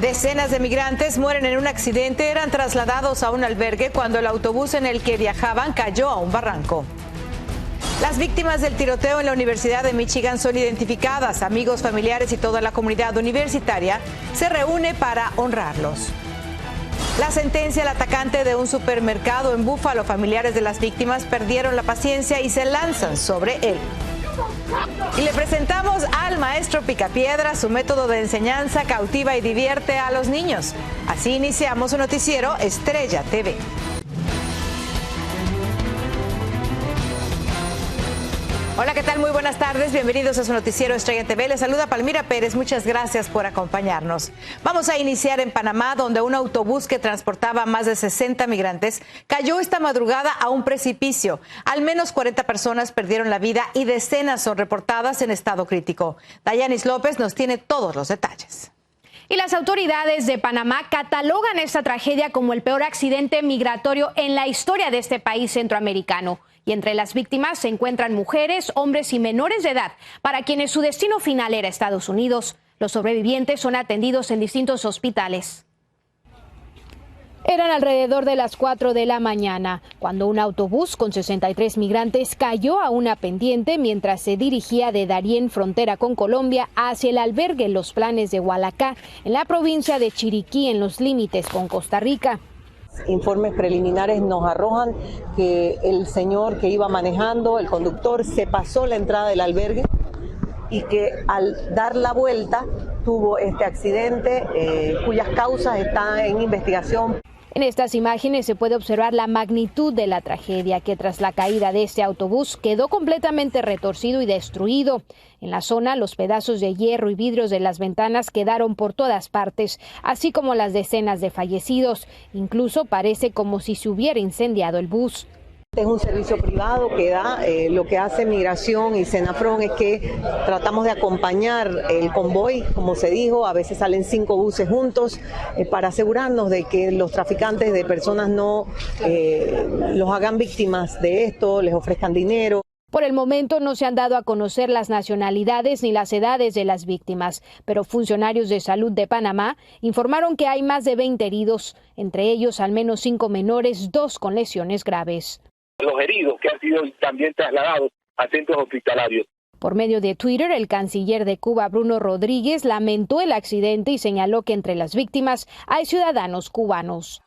Decenas de migrantes mueren en un accidente. Eran trasladados a un albergue cuando el autobús en el que viajaban cayó a un barranco. Las víctimas del tiroteo en la Universidad de Michigan son identificadas. Amigos, familiares y toda la comunidad universitaria se reúne para honrarlos. La sentencia al atacante de un supermercado en Búfalo. Familiares de las víctimas perdieron la paciencia y se lanzan sobre él. Y le presentamos al maestro Picapiedra. Su método de enseñanza cautiva y divierte a los niños. Así iniciamos su noticiero Estrella TV. Hola, ¿qué tal? Muy buenas tardes. Bienvenidos a su noticiero Estrella TV. Les saluda Palmira Pérez. Muchas gracias por acompañarnos. Vamos a iniciar en Panamá, donde un autobús que transportaba a más de 60 migrantes cayó esta madrugada a un precipicio. Al menos 40 personas perdieron la vida y decenas son reportadas en estado crítico. Dayanis López nos tiene todos los detalles. Y las autoridades de Panamá catalogan esta tragedia como el peor accidente migratorio en la historia de este país centroamericano. Y entre las víctimas se encuentran mujeres, hombres y menores de edad, para quienes su destino final era Estados Unidos. Los sobrevivientes son atendidos en distintos hospitales. Eran alrededor de las 4 de la mañana, cuando un autobús con 63 migrantes cayó a una pendiente mientras se dirigía de Darién, frontera con Colombia, hacia el albergue Los Planes de Hualacá, en la provincia de Chiriquí, en los límites con Costa Rica. Informes preliminares nos arrojan que el señor que iba manejando, el conductor, se pasó la entrada del albergue y que al dar la vuelta tuvo este accidente cuyas causas están en investigación. En estas imágenes se puede observar la magnitud de la tragedia, que tras la caída de este autobús quedó completamente retorcido y destruido. En la zona, los pedazos de hierro y vidrios de las ventanas quedaron por todas partes, así como las decenas de fallecidos. Incluso parece como si se hubiera incendiado el bus. Es un servicio privado que da, lo que hace Migración y Senafron es que tratamos de acompañar el convoy, como se dijo, a veces salen 5 buses juntos para asegurarnos de que los traficantes de personas no los hagan víctimas de esto, les ofrezcan dinero. Por el momento no se han dado a conocer las nacionalidades ni las edades de las víctimas, pero funcionarios de salud de Panamá informaron que hay más de 20 heridos, entre ellos al menos 5 menores, 2 con lesiones graves. Los heridos que han sido también trasladados a centros hospitalarios. Por medio de Twitter, el canciller de Cuba, Bruno Rodríguez, lamentó el accidente y señaló que entre las víctimas hay ciudadanos cubanos.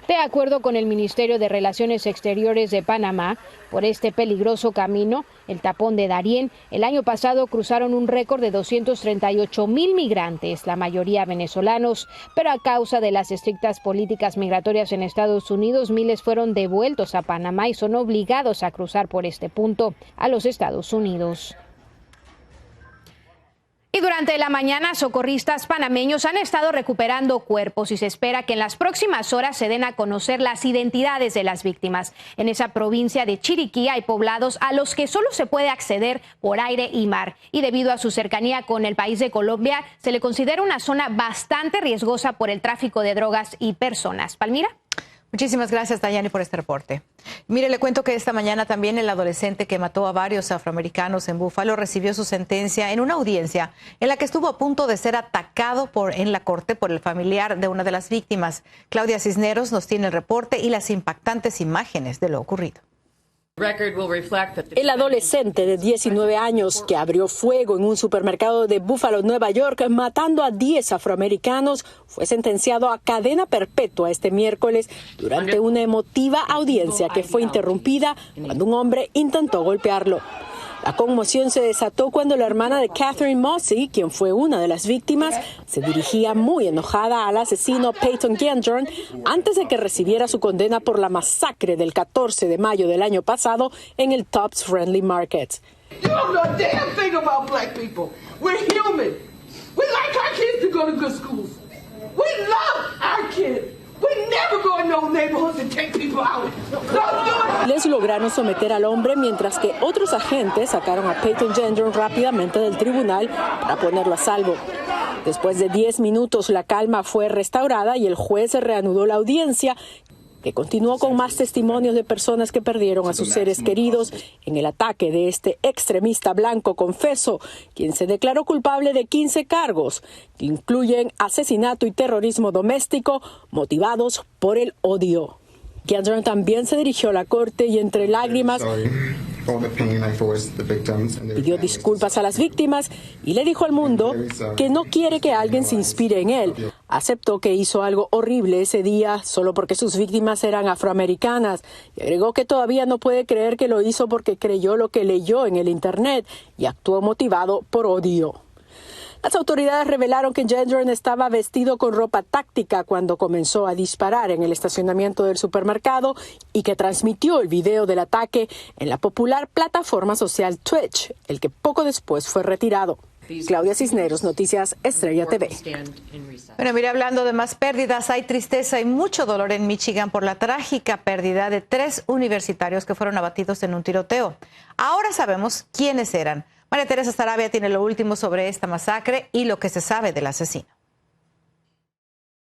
De acuerdo con el Ministerio de Relaciones Exteriores de Panamá, por este peligroso camino, el tapón de Darién, el año pasado cruzaron un récord de 238,000 migrantes, la mayoría venezolanos, pero a causa de las estrictas políticas migratorias en Estados Unidos, miles fueron devueltos a Panamá y son obligados a cruzar por este punto a los Estados Unidos. Y durante la mañana, socorristas panameños han estado recuperando cuerpos y se espera que en las próximas horas se den a conocer las identidades de las víctimas. En esa provincia de Chiriquí hay poblados a los que solo se puede acceder por aire y mar. Y debido a su cercanía con el país de Colombia, se le considera una zona bastante riesgosa por el tráfico de drogas y personas. Palmira. Muchísimas gracias, Dayani, por este reporte. Mire, le cuento que esta mañana también el adolescente que mató a varios afroamericanos en Búfalo recibió su sentencia en una audiencia en la que estuvo a punto de ser atacado en la corte por el familiar de una de las víctimas. Claudia Cisneros nos tiene el reporte y las impactantes imágenes de lo ocurrido. El adolescente de 19 años que abrió fuego en un supermercado de Búfalo, Nueva York, matando a 10 afroamericanos, fue sentenciado a cadena perpetua este miércoles durante una emotiva audiencia que fue interrumpida cuando un hombre intentó golpearlo. La conmoción se desató cuando la hermana de Catherine Mossey, quien fue una de las víctimas, se dirigía muy enojada al asesino Peyton Gendron antes de que recibiera su condena por la masacre del 14 de mayo del año pasado en el Tops Friendly Market. You don't know a damn thing about black people. We're human. We like our kids to go to good schools. We love our kids. Les lograron someter al hombre mientras que otros agentes sacaron a Peyton Gendron rápidamente del tribunal para ponerlo a salvo. Después de 10 minutos la calma fue restaurada y el juez reanudó la audiencia. que continuó con más testimonios de personas que perdieron a sus seres queridos en el ataque de este extremista blanco confeso, quien se declaró culpable de 15 cargos, que incluyen asesinato y terrorismo doméstico motivados por el odio. Gendron también se dirigió a la corte y entre lágrimas pidió disculpas a las víctimas y le dijo al mundo que no quiere que alguien se inspire en él. Aceptó que hizo algo horrible ese día solo porque sus víctimas eran afroamericanas y agregó que todavía no puede creer que lo hizo porque creyó lo que leyó en el internet y actuó motivado por odio. Las autoridades revelaron que Gendron estaba vestido con ropa táctica cuando comenzó a disparar en el estacionamiento del supermercado y que transmitió el video del ataque en la popular plataforma social Twitch, el que poco después fue retirado. Claudia Cisneros, Noticias Estrella TV. Bueno, mira, hablando de más pérdidas, hay tristeza y mucho dolor en Michigan por la trágica pérdida de 3 universitarios que fueron abatidos en un tiroteo. Ahora sabemos quiénes eran. María Teresa Sarabia tiene lo último sobre esta masacre y lo que se sabe del asesino.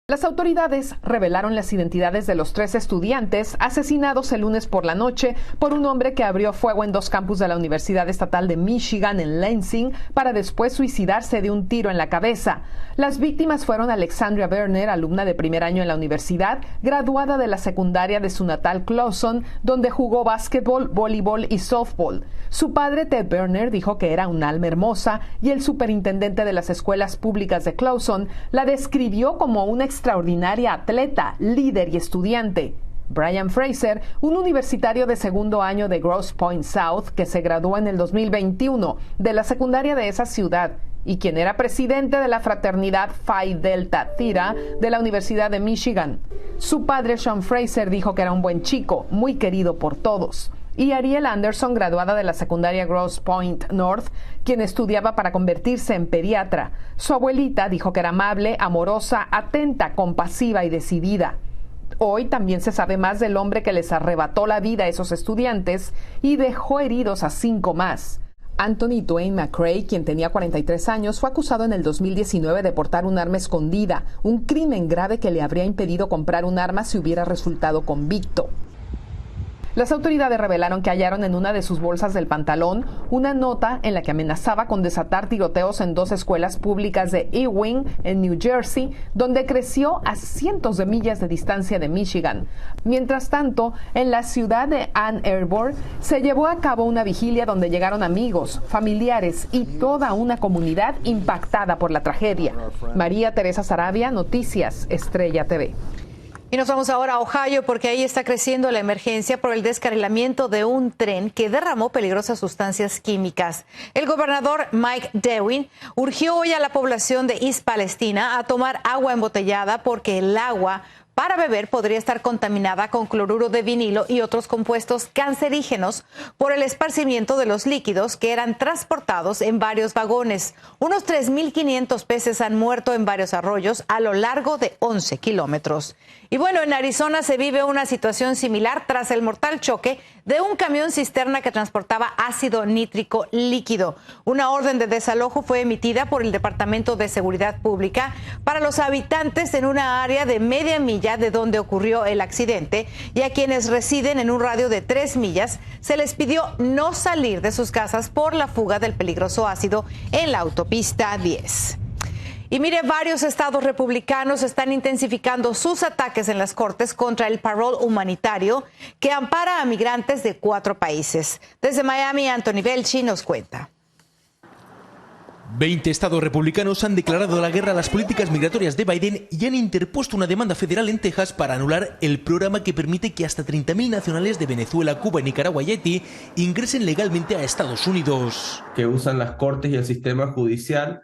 Las autoridades revelaron las identidades de los 3 estudiantes asesinados el lunes por la noche por un hombre que abrió fuego en 2 campus de la Universidad Estatal de Michigan en Lansing para después suicidarse de un tiro en la cabeza. Las víctimas fueron Alexandria Berner, alumna de primer año en la universidad, graduada de la secundaria de su natal Clawson, donde jugó básquetbol, voleibol y softball. Su padre, Ted Berner, dijo que era un alma hermosa y el superintendente de las escuelas públicas de Clawson la describió como una extraordinaria atleta, líder y estudiante. Brian Fraser, un universitario de segundo año de Grosse Pointe South que se graduó en el 2021 de la secundaria de esa ciudad y quien era presidente de la fraternidad Phi Delta Theta de la Universidad de Michigan. Su padre, Sean Fraser, dijo que era un buen chico, muy querido por todos. Y Ariel Anderson, graduada de la secundaria Grosse Pointe North, quien estudiaba para convertirse en pediatra. Su abuelita dijo que era amable, amorosa, atenta, compasiva y decidida. Hoy también se sabe más del hombre que les arrebató la vida a esos estudiantes y dejó heridos a 5 más. Anthony Dwayne McCray, quien tenía 43 años, fue acusado en el 2019 de portar un arma escondida, un crimen grave que le habría impedido comprar un arma si hubiera resultado convicto. Las autoridades revelaron que hallaron en una de sus bolsas del pantalón una nota en la que amenazaba con desatar tiroteos en 2 escuelas públicas de Ewing, en New Jersey, donde creció a cientos de millas de distancia de Michigan. Mientras tanto, en la ciudad de Ann Arbor se llevó a cabo una vigilia donde llegaron amigos, familiares y toda una comunidad impactada por la tragedia. María Teresa Sarabia, Noticias Estrella TV. Y nos vamos ahora a Ohio porque ahí está creciendo la emergencia por el descarrilamiento de un tren que derramó peligrosas sustancias químicas. El gobernador Mike DeWine urgió hoy a la población de East Palestina a tomar agua embotellada porque el agua para beber podría estar contaminada con cloruro de vinilo y otros compuestos cancerígenos por el esparcimiento de los líquidos que eran transportados en varios vagones. Unos 3.500 peces han muerto en varios arroyos a lo largo de 11 kilómetros. Y bueno, en Arizona se vive una situación similar tras el mortal choque de un camión cisterna que transportaba ácido nítrico líquido. Una orden de desalojo fue emitida por el Departamento de Seguridad Pública para los habitantes en una área de media milla de donde ocurrió el accidente y a quienes residen en un radio de 3 millas se les pidió no salir de sus casas por la fuga del peligroso ácido en la autopista 10. Y mire, varios estados republicanos están intensificando sus ataques en las cortes contra el parole humanitario que ampara a migrantes de 4 países. Desde Miami, Anthony Belchi nos cuenta. 20 estados republicanos han declarado la guerra a las políticas migratorias de Biden y han interpuesto una demanda federal en Texas para anular el programa que permite que hasta 30.000 nacionales de Venezuela, Cuba, Nicaragua y Haití ingresen legalmente a Estados Unidos. Que usan las cortes y el sistema judicial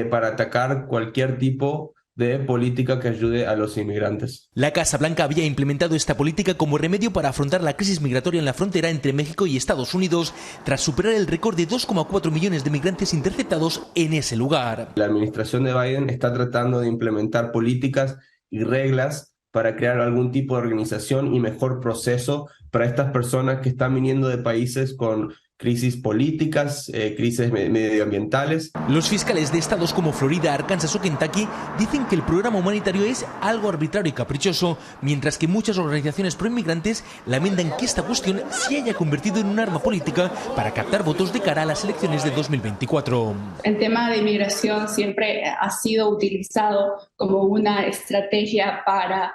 para atacar cualquier tipo de política que ayude a los inmigrantes. La Casa Blanca había implementado esta política como remedio para afrontar la crisis migratoria en la frontera entre México y Estados Unidos, tras superar el récord de 2,4 millones de migrantes interceptados en ese lugar. La administración de Biden está tratando de implementar políticas y reglas para crear algún tipo de organización y mejor proceso para estas personas que están viniendo de países con crisis políticas, crisis medioambientales. Los fiscales de estados como Florida, Arkansas o Kentucky dicen que el programa humanitario es algo arbitrario y caprichoso, mientras que muchas organizaciones proinmigrantes lamentan que esta cuestión se haya convertido en un arma política para captar votos de cara a las elecciones de 2024. El tema de inmigración siempre ha sido utilizado como una estrategia para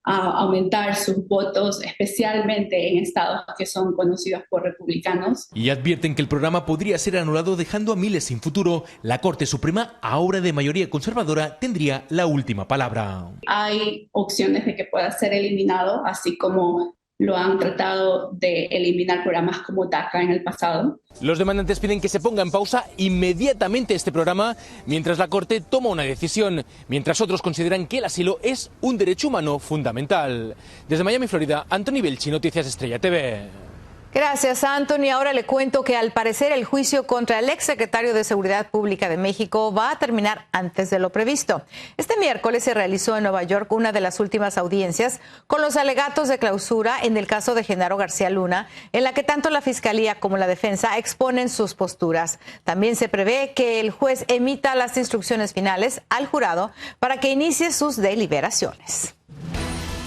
aumentar sus votos, especialmente en estados que son conocidos por republicanos. Y advierten que el programa podría ser anulado dejando a miles sin futuro. La Corte Suprema, ahora de mayoría conservadora, tendría la última palabra. Hay opciones de que pueda ser eliminado, así como lo han tratado de eliminar programas como DACA en el pasado. Los demandantes piden que se ponga en pausa inmediatamente este programa mientras la Corte toma una decisión, mientras otros consideran que el asilo es un derecho humano fundamental. Desde Miami, Florida, Anthony Belchi, Noticias Estrella TV. Gracias, Anthony. Ahora le cuento que al parecer el juicio contra el exsecretario de Seguridad Pública de México va a terminar antes de lo previsto. Este miércoles se realizó en Nueva York una de las últimas audiencias con los alegatos de clausura en el caso de Genaro García Luna, en la que tanto la Fiscalía como la defensa exponen sus posturas. También se prevé que el juez emita las instrucciones finales al jurado para que inicie sus deliberaciones.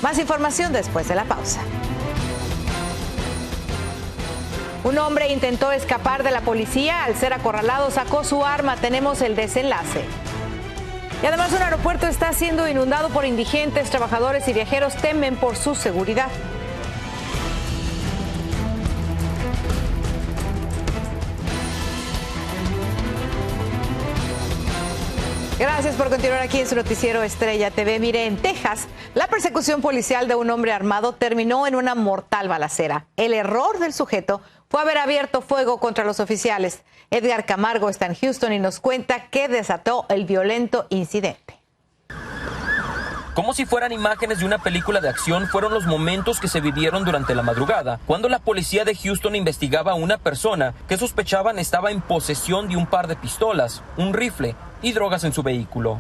Más información después de la pausa. Un hombre intentó escapar de la policía. Al ser acorralado, sacó su arma. Tenemos el desenlace. Y además, un aeropuerto está siendo inundado por indigentes. Trabajadores y viajeros temen por su seguridad. Gracias por continuar aquí en su noticiero Estrella TV. Mire, en Texas, la persecución policial de un hombre armado terminó en una mortal balacera. El error del sujeto fue haber abierto fuego contra los oficiales. Edgar Camargo está en Houston y nos cuenta qué desató el violento incidente. Como si fueran imágenes de una película de acción, fueron los momentos que se vivieron durante la madrugada, cuando la policía de Houston investigaba a una persona que sospechaban estaba en posesión de un par de pistolas, un rifle y drogas en su vehículo.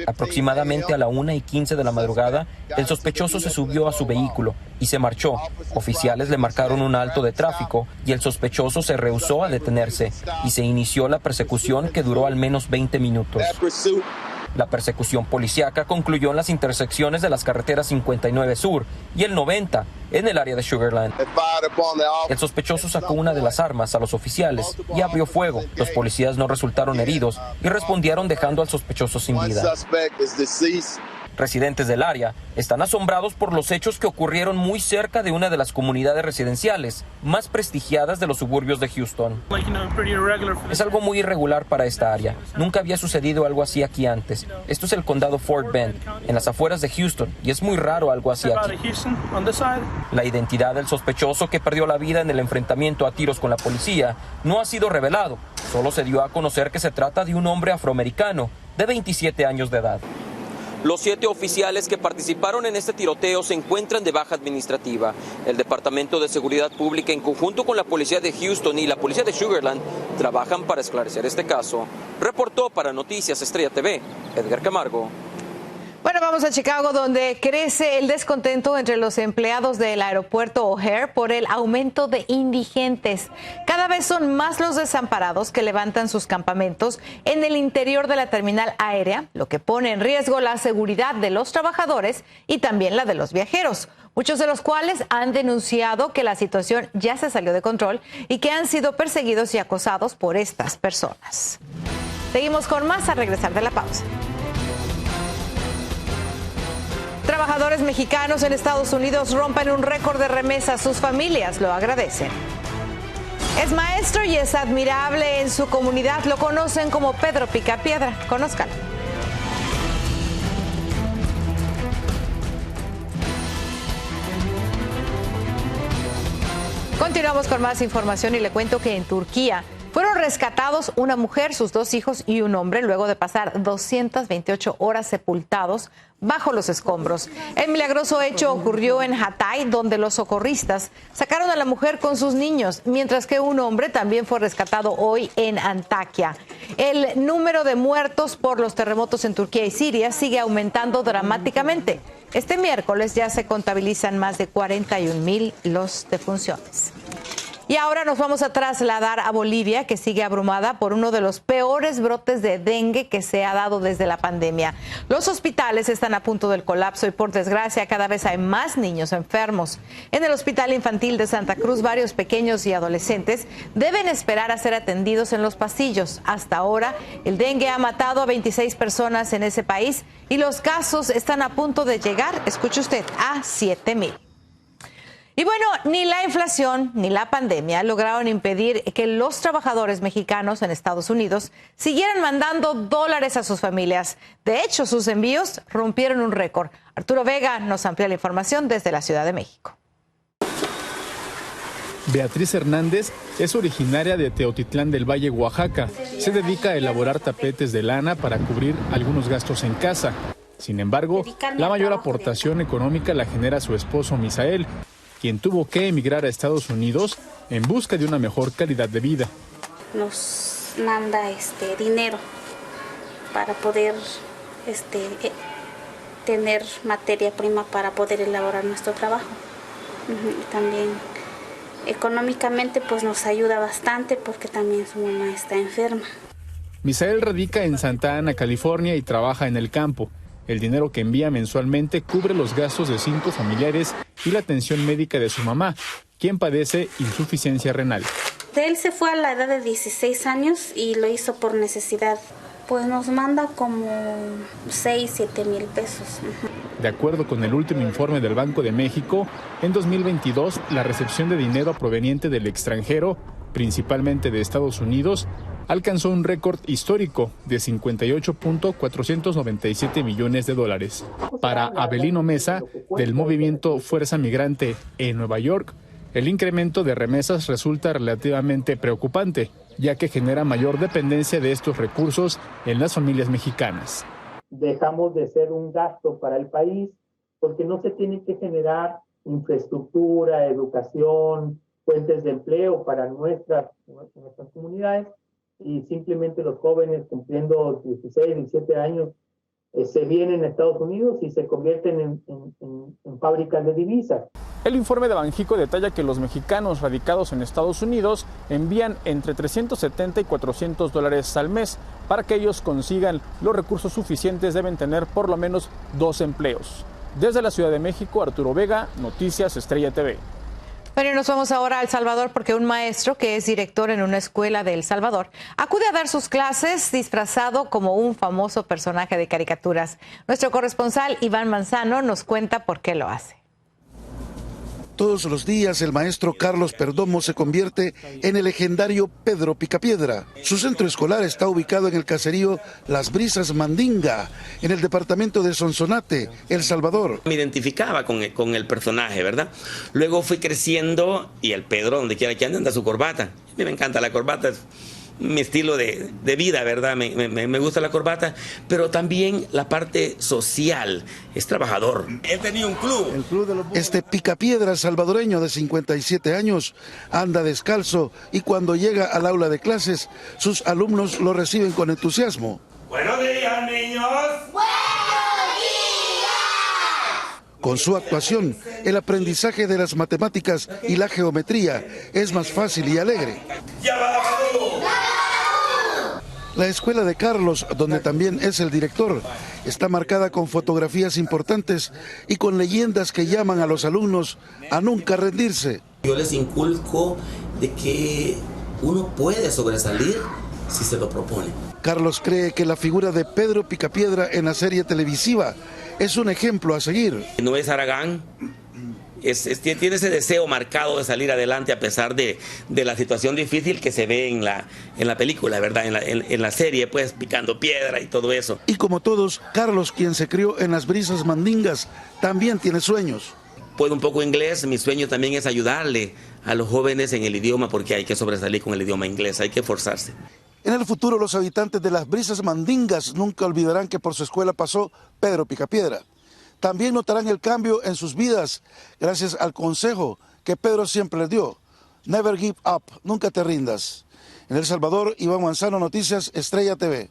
Aproximadamente a la 1:15 de la madrugada, el sospechoso se subió a su vehículo y se marchó. Oficiales le marcaron un alto de tráfico y el sospechoso se rehusó a detenerse y se inició la persecución que duró al menos 20 minutos. La persecución policíaca concluyó en las intersecciones de las carreteras 59 Sur y el 90 en el área de Sugar Land. El sospechoso sacó una de las armas a los oficiales y abrió fuego. Los policías no resultaron heridos y respondieron dejando al sospechoso sin vida. Residentes del área están asombrados por los hechos que ocurrieron muy cerca de una de las comunidades residenciales más prestigiadas de los suburbios de Houston. Es algo muy irregular para esta área. Nunca había sucedido algo así aquí antes. Esto es el condado Fort Bend, en las afueras de Houston, y es muy raro algo así aquí. La identidad del sospechoso que perdió la vida en el enfrentamiento a tiros con la policía no ha sido revelado. Solo se dio a conocer que se trata de un hombre afroamericano de 27 años de edad. Los 7 oficiales que participaron en este tiroteo se encuentran de baja administrativa. El Departamento de Seguridad Pública, en conjunto con la Policía de Houston y la Policía de Sugar Land, trabajan para esclarecer este caso. Reportó para Noticias Estrella TV, Edgar Camargo. Bueno, vamos a Chicago, donde crece el descontento entre los empleados del aeropuerto O'Hare por el aumento de indigentes. Cada vez son más los desamparados que levantan sus campamentos en el interior de la terminal aérea, lo que pone en riesgo la seguridad de los trabajadores y también la de los viajeros, muchos de los cuales han denunciado que la situación ya se salió de control y que han sido perseguidos y acosados por estas personas. Seguimos con más al regresar de la pausa. Trabajadores mexicanos en Estados Unidos rompen un récord de remesas. Sus familias lo agradecen. Es maestro y es admirable en su comunidad. Lo conocen como Pedro Picapiedra. Conózcalo. Continuamos con más información y le cuento que en Turquía fueron rescatados una mujer, sus 2 hijos y un hombre luego de pasar 228 horas sepultados bajo los escombros. El milagroso hecho ocurrió en Hatay, donde los socorristas sacaron a la mujer con sus niños, mientras que un hombre también fue rescatado hoy en Antakya. El número de muertos por los terremotos en Turquía y Siria sigue aumentando dramáticamente. Este miércoles ya se contabilizan más de 41,000 los defunciones. Y ahora nos vamos a trasladar a Bolivia, que sigue abrumada por uno de los peores brotes de dengue que se ha dado desde la pandemia. Los hospitales están a punto del colapso y, por desgracia, cada vez hay más niños enfermos. En el Hospital Infantil de Santa Cruz, varios pequeños y adolescentes deben esperar a ser atendidos en los pasillos. Hasta ahora, el dengue ha matado a 26 personas en ese país y los casos están a punto de llegar, escuche usted, a 7,000. Y bueno, ni la inflación ni la pandemia lograron impedir que los trabajadores mexicanos en Estados Unidos siguieran mandando dólares a sus familias. De hecho, sus envíos rompieron un récord. Arturo Vega nos amplía la información desde la Ciudad de México. Beatriz Hernández es originaria de Teotitlán del Valle, Oaxaca. Se dedica a elaborar tapetes de lana para cubrir algunos gastos en casa. Sin embargo, la mayor aportación económica la genera su esposo Misael, quien tuvo que emigrar a Estados Unidos en busca de una mejor calidad de vida. Nos manda dinero para poder tener materia prima para poder elaborar nuestro trabajo. También económicamente pues nos ayuda bastante porque también su mamá está enferma. Misael radica en Santa Ana, California y trabaja en el campo. El dinero que envía mensualmente cubre los gastos de 5 familiares y la atención médica de su mamá, quien padece insuficiencia renal. Él se fue a la edad de 16 años y lo hizo por necesidad. Pues nos manda como 6-7 mil pesos. De acuerdo con el último informe del Banco de México, en 2022 la recepción de dinero proveniente del extranjero, principalmente de Estados Unidos, alcanzó un récord histórico de 58.497 millones de dólares. Para Abelino Mesa, del movimiento Fuerza Migrante en Nueva York, el incremento de remesas resulta relativamente preocupante, ya que genera mayor dependencia de estos recursos en las familias mexicanas. Dejamos de ser un gasto para el país porque no se tiene que generar infraestructura, educación, fuentes de empleo para nuestras comunidades, y simplemente los jóvenes cumpliendo 16, 17 años se vienen a Estados Unidos y se convierten en fábricas de divisas. El informe de Banjico detalla que los mexicanos radicados en Estados Unidos envían entre 370 y 400 dólares al mes. Para que ellos consigan los recursos suficientes deben tener por lo menos 2 empleos. Desde la Ciudad de México, Arturo Vega, Noticias Estrella TV. Bueno, nos vamos ahora a El Salvador porque un maestro que es director en una escuela de El Salvador acude a dar sus clases disfrazado como un famoso personaje de caricaturas. Nuestro corresponsal Iván Manzano nos cuenta por qué lo hace. Todos los días el maestro Carlos Perdomo se convierte en el legendario Pedro Picapiedra. Su centro escolar está ubicado en el caserío Las Brisas Mandinga, en el departamento de Sonsonate, El Salvador. Me identificaba con el personaje, ¿verdad? Luego fui creciendo y el Pedro, donde quiera que ande, anda su corbata. A mí me encanta la corbata, es mi estilo de vida, ¿verdad? Me gusta la corbata, pero también la parte social. Es trabajador. Él tenía un club. Este picapiedra salvadoreño de 57 años anda descalzo y cuando llega al aula de clases, sus alumnos lo reciben con entusiasmo. Buenos días, niños. Buenos días. Con su actuación, el aprendizaje de las matemáticas y la geometría es más fácil y alegre. Ya va. La escuela de Carlos, donde también es el director, está marcada con fotografías importantes y con leyendas que llaman a los alumnos a nunca rendirse. Yo les inculco de que uno puede sobresalir si se lo propone. Carlos cree que la figura de Pedro Picapiedra en la serie televisiva es un ejemplo a seguir. No es Aragán. Tiene ese deseo marcado de salir adelante a pesar de la situación difícil que se ve en la película, ¿verdad? En la serie, pues, picando piedra y todo eso. Y como todos, Carlos, quien se crió en Las Brisas Mandingas, también tiene sueños. Puedo un poco inglés, mi sueño también es ayudarle a los jóvenes en el idioma porque hay que sobresalir con el idioma inglés, hay que esforzarse. En el futuro, los habitantes de Las Brisas Mandingas nunca olvidarán que por su escuela pasó Pedro Picapiedra. También notarán el cambio en sus vidas gracias al consejo que Pedro siempre les dio. Never give up, nunca te rindas. En El Salvador, Iván Manzano, Noticias Estrella TV.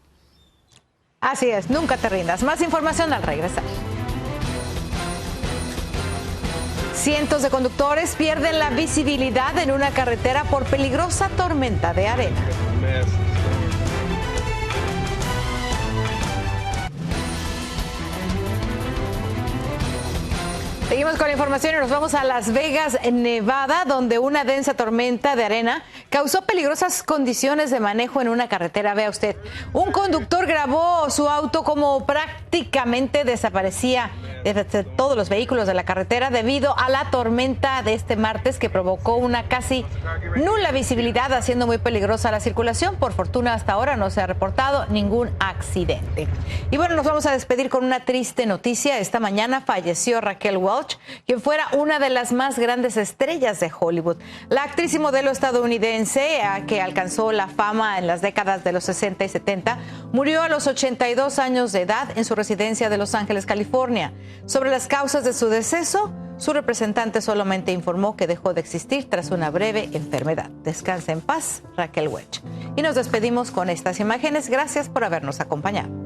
Así es, nunca te rindas. Más información al regresar. Cientos de conductores pierden la visibilidad en una carretera por peligrosa tormenta de arena. Seguimos con la información y nos vamos a Las Vegas, Nevada, donde una densa tormenta de arena causó peligrosas condiciones de manejo en una carretera. Vea usted, un conductor grabó su auto como prácticamente desaparecía de todos los vehículos de la carretera debido a la tormenta de este martes que provocó una casi nula visibilidad, haciendo muy peligrosa la circulación. Por fortuna, hasta ahora no se ha reportado ningún accidente. Y bueno, nos vamos a despedir con una triste noticia. Esta mañana falleció Raquel Welch, quien fuera una de las más grandes estrellas de Hollywood. La actriz y modelo estadounidense, que alcanzó la fama en las décadas de los 60 y 70, murió a los 82 años de edad en su residencia de Los Ángeles, California. Sobre las causas de su deceso, su representante solamente informó que dejó de existir tras una breve enfermedad. Descansa en paz, Raquel Welch. Y nos despedimos con estas imágenes. Gracias por habernos acompañado.